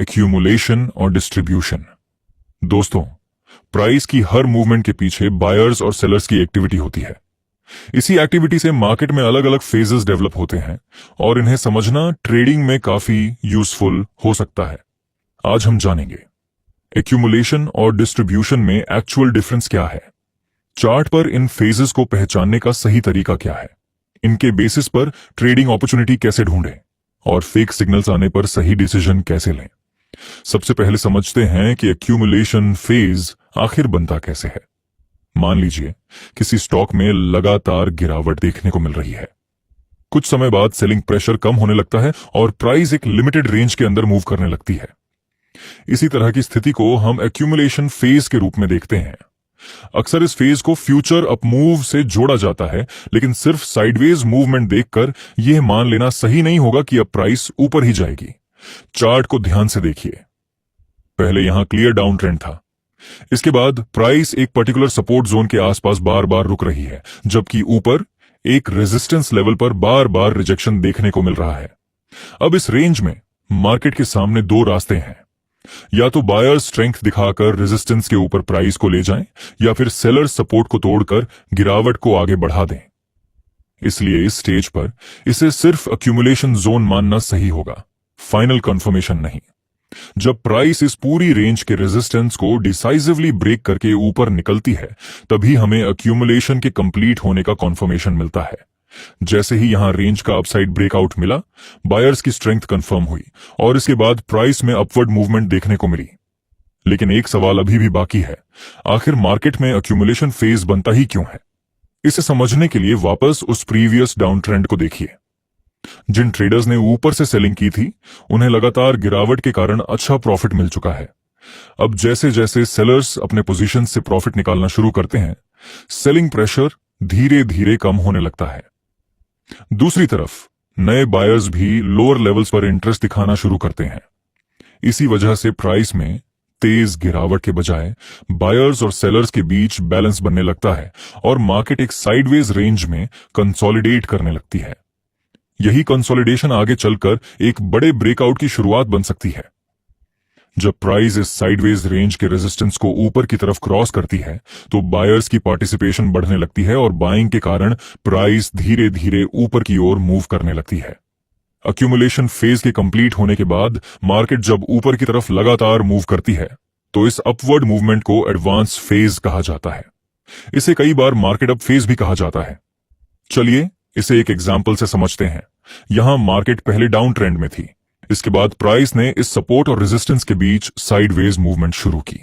Accumulation और distribution. दोस्तों, price की हर मूवमेंट के पीछे बायर्स और सेलर्स की एक्टिविटी होती है। इसी एक्टिविटी से मार्केट में अलग अलग फेजेस डेवलप होते हैं और इन्हें समझना ट्रेडिंग में काफी यूजफुल हो सकता है। आज हम जानेंगे एक्यूमुलेशन और डिस्ट्रीब्यूशन में एक्चुअल डिफरेंस क्या है, चार्ट पर इन फेजेस को पहचानने का सही तरीका क्या है, इनके बेसिस पर ट्रेडिंग अपॉर्चुनिटी कैसे ढूंढें और फेक सिग्नल्स आने पर सही डिसीजन कैसे लें। सबसे पहले समझते हैं कि एक्यूमुलेशन फेज आखिर बनता कैसे है। मान लीजिए किसी स्टॉक में लगातार गिरावट देखने को मिल रही है। कुछ समय बाद सेलिंग प्रेशर कम होने लगता है और प्राइस एक लिमिटेड रेंज के अंदर मूव करने लगती है। इसी तरह की स्थिति को हम एक्यूमुलेशन फेज के रूप में देखते हैं। अक्सर इस फेज को फ्यूचर अप मूव से जोड़ा जाता है, लेकिन सिर्फ साइडवेज मूवमेंट देखकर यह मान लेना सही नहीं होगा कि अब प्राइस ऊपर ही जाएगी। चार्ट को ध्यान से देखिए। पहले यहां क्लियर डाउन ट्रेंड था। इसके बाद प्राइस एक पर्टिकुलर सपोर्ट जोन के आसपास बार बार रुक रही है, जबकि ऊपर एक रेजिस्टेंस लेवल पर बार बार रिजेक्शन देखने को मिल रहा है। अब इस रेंज में मार्केट के सामने दो रास्ते हैं। या तो बायर स्ट्रेंथ दिखाकर रेजिस्टेंस के ऊपर प्राइस को ले जाएं, या फिर सेलर सपोर्ट को तोड़कर गिरावट को आगे बढ़ा दें। इसलिए इस स्टेज पर इसे सिर्फ एक्यूमुलेशन जोन मानना सही होगा, फाइनल कंफर्मेशन नहीं। जब प्राइस इस पूरी रेंज के रेजिस्टेंस को डिसाइसिवली ब्रेक करके ऊपर निकलती है, तभी हमें एक्यूमुलेशन के कंप्लीट होने का कंफर्मेशन मिलता है। जैसे ही यहां रेंज का अपसाइड ब्रेकआउट मिला, बायर्स की स्ट्रेंथ कंफर्म हुई और इसके बाद प्राइस में अपवर्ड मूवमेंट देखने को मिली। लेकिन एक सवाल अभी भी बाकी है, आखिर मार्केट में एक्यूमुलेशन फेज बनता ही क्यों है? इसे समझने के लिए वापस उस प्रीवियस डाउन ट्रेंड को देखिए। जिन ट्रेडर्स ने ऊपर से सेलिंग की थी, उन्हें लगातार गिरावट के कारण अच्छा प्रॉफिट मिल चुका है। अब जैसे जैसे सेलर्स अपने पोजीशन से प्रॉफिट निकालना शुरू करते हैं, सेलिंग प्रेशर धीरे धीरे कम होने लगता है। दूसरी तरफ नए बायर्स भी लोअर लेवल्स पर इंटरेस्ट दिखाना शुरू करते हैं। इसी वजह से प्राइस में तेज गिरावट के बजाय बायर्स और सेलर्स के बीच बैलेंस बनने लगता है और मार्केट एक साइडवेज रेंज में कंसोलिडेट करने लगती है। यही कंसोलिडेशन आगे चलकर एक बड़े ब्रेकआउट की शुरुआत बन सकती है। जब प्राइस इस साइडवेज रेंज के रेजिस्टेंस को ऊपर की तरफ क्रॉस करती है, तो बायर्स की पार्टिसिपेशन बढ़ने लगती है और बाइंग के कारण प्राइस धीरे धीरे ऊपर की ओर मूव करने लगती है। एक्यूमुलेशन फेज के कंप्लीट होने के बाद मार्केट जब ऊपर की तरफ लगातार मूव करती है, तो इस अपवर्ड मूवमेंट को एडवांस फेज कहा जाता है। इसे कई बार मार्केट अप फेज भी कहा जाता है। चलिए इसे एक एग्जाम्पल से समझते हैं। यहां मार्केट पहले डाउन ट्रेंड में थी। इसके बाद प्राइस ने इस सपोर्ट और रेजिस्टेंस के बीच साइडवेज मूवमेंट शुरू की।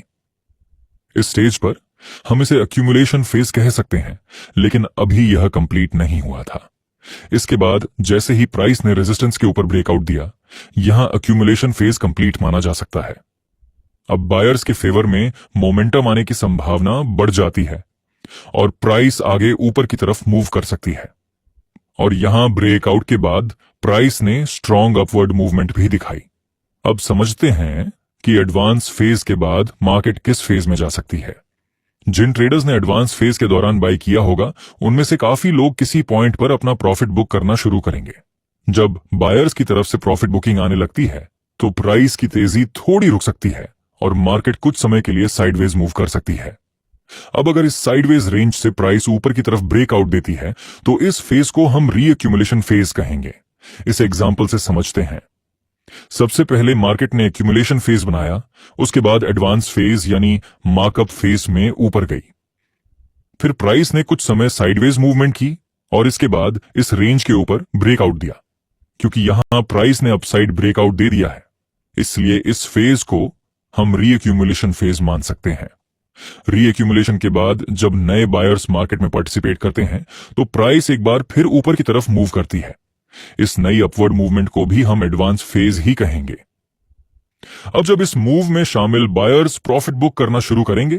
इस स्टेज पर हम इसे एक्यूमुलेशन फेज कह सकते हैं, लेकिन अभी यह कंप्लीट नहीं हुआ था। इसके बाद जैसे ही प्राइस ने रेजिस्टेंस के ऊपर ब्रेकआउट दिया, यहां एक्यूमुलेशन फेज कंप्लीट माना जा सकता है। अब बायर्स के फेवर में मोमेंटम आने की संभावना बढ़ जाती है और प्राइस आगे ऊपर की तरफ मूव कर सकती है। और यहां ब्रेकआउट के बाद प्राइस ने स्ट्रॉन्ग अपवर्ड मूवमेंट भी दिखाई। अब समझते हैं कि एडवांस फेज के बाद मार्केट किस फेज में जा सकती है। जिन ट्रेडर्स ने एडवांस फेज के दौरान बाय किया होगा, उनमें से काफी लोग किसी पॉइंट पर अपना प्रॉफिट बुक करना शुरू करेंगे। जब बायर्स की तरफ से प्रॉफिट बुकिंग आने लगती है, तो प्राइस की तेजी थोड़ी रुक सकती है और मार्केट कुछ समय के लिए साइडवेज मूव कर सकती है। अब अगर इस साइडवेज रेंज से प्राइस ऊपर की तरफ ब्रेकआउट देती है, तो इस फेज को हम रीएक्यूमुलेशन फेज कहेंगे। इस एग्जांपल से समझते हैं। सबसे पहले मार्केट ने एक्यूमुलेशन फेज बनाया, उसके बाद एडवांस फेज यानी मार्कअप फेज में ऊपर गई। फिर प्राइस ने कुछ समय साइडवेज मूवमेंट की और इसके बाद इस रेंज के ऊपर ब्रेकआउट दिया। क्योंकि यहां प्राइस ने अपसाइड ब्रेकआउट दे दिया है, इसलिए इस फेज को हम रीएक्यूमुलेशन फेज मान सकते हैं। रीएक्यूमुलेशन के बाद जब नए बायर्स मार्केट में पार्टिसिपेट करते हैं, तो प्राइस एक बार फिर ऊपर की तरफ मूव करती है। इस नई अपवर्ड मूवमेंट को भी हम एडवांस फेज ही कहेंगे। अब जब इस मूव में शामिल बायर्स प्रॉफिट बुक करना शुरू करेंगे,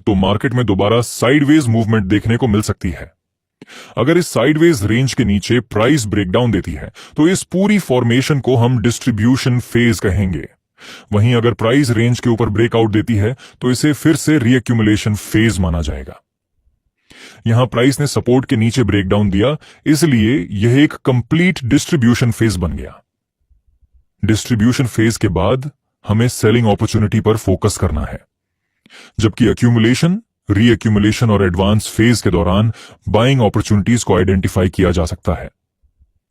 तो मार्केट में दोबारा साइडवेज मूवमेंट देखने को मिल सकती है। अगर इस साइडवेज रेंज के नीचे प्राइस ब्रेकडाउन देती है, तो इस पूरी फॉर्मेशन को हम डिस्ट्रीब्यूशन फेज कहेंगे। वहीं अगर प्राइस रेंज के ऊपर ब्रेकआउट देती है, तो इसे फिर से रीएक्यूमुलेशन फेज माना जाएगा। यहां प्राइस ने सपोर्ट के नीचे ब्रेकडाउन दिया, इसलिए यह एक कंप्लीट डिस्ट्रीब्यूशन फेज बन गया। डिस्ट्रीब्यूशन फेज के बाद हमें सेलिंग अपॉर्चुनिटी पर फोकस करना है, जबकि एक्यूमुलेशन, रीएक्यूमुलेशन और एडवांस फेज के दौरान बाइंग अपॉर्चुनिटीज को आइडेंटिफाई किया जा सकता है।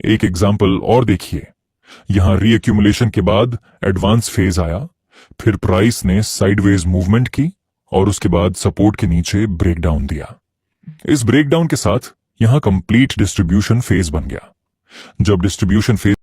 एक एग्जाम्पल और देखिए, यहां रीएक्यूमुलेशन के बाद एडवांस फेज आया, फिर प्राइस ने साइडवेज मूवमेंट की और उसके बाद सपोर्ट के नीचे ब्रेकडाउन दिया। इस ब्रेकडाउन के साथ यहां कंप्लीट डिस्ट्रीब्यूशन फेज बन गया। जब डिस्ट्रीब्यूशन फेज